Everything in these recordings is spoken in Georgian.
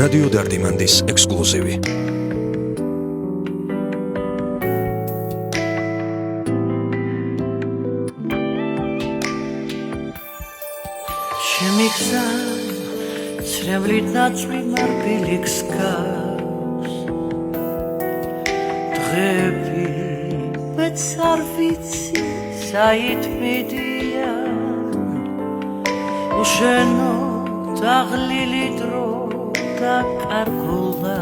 რადიო დარდიმანდის ექსკლუზივი. ჩემი გზა ცრემლით ნაწვი მარბილიქს გავს დღები მეც არ ვიცი საით მიდიან უშენო დაღლილი დრო დაკარგულა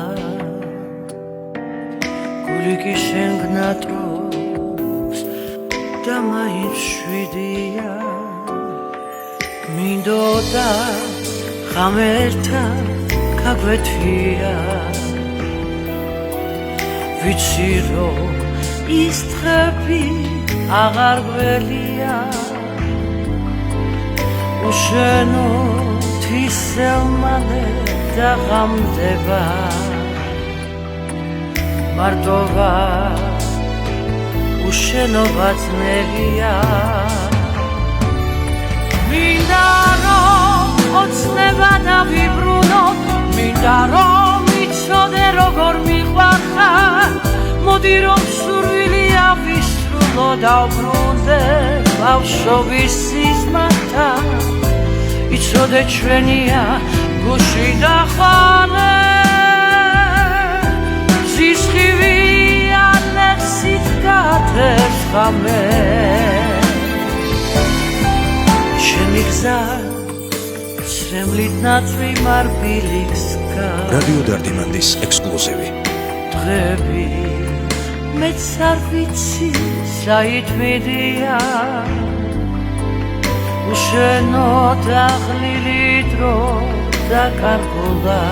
გული კი შენ გნატრობს და მაინც შვიდია მინდოდა ღამერთან გაგვეთვია ვიცი რომ ის დღები აღარ გველია უშენო თვისელმალე და ღამდება მარტოვა უშენობა ძნელია მინდა რომ ოცნება დავიბრუნო მინდა რომ ვიცოდე როგორ მიყვარხარ მოდი რომ სურვილი ავისრულო დავბრუნდე ბავშვობის სიზმართან იცოდე ჩვენია გუში და ხალე ზისხივი ალექსით გათებს ღამე ჩემი გზა ცრემლით ნაწვი მარბილიქს გავს რადიო დარდიმანდის ექსკლუზივი. დღები მეც არ ვიცი საით მიდიან უშენო დაღლილი დრო დაკარგულა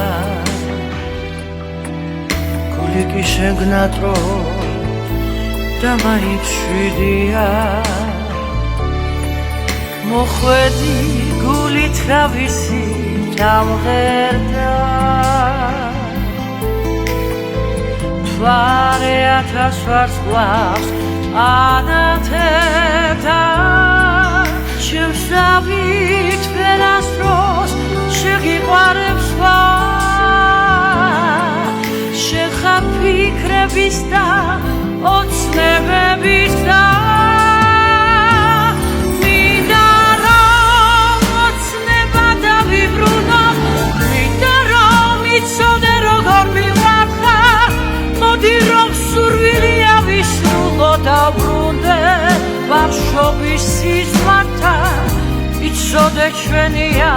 გული კი შენ გნატრობს და მაინც შვიდია მოხვედი გული თავისი დამღერდა თვარე ათას ვარსკვლავს ანათებდა ჩემს დავით ვერასდროს შეგიყვარებს შენ ხარ ფიქრების და ოცნებების და დავბრუნდე ბავშვობის სიზმართან იცოდე ჩვენია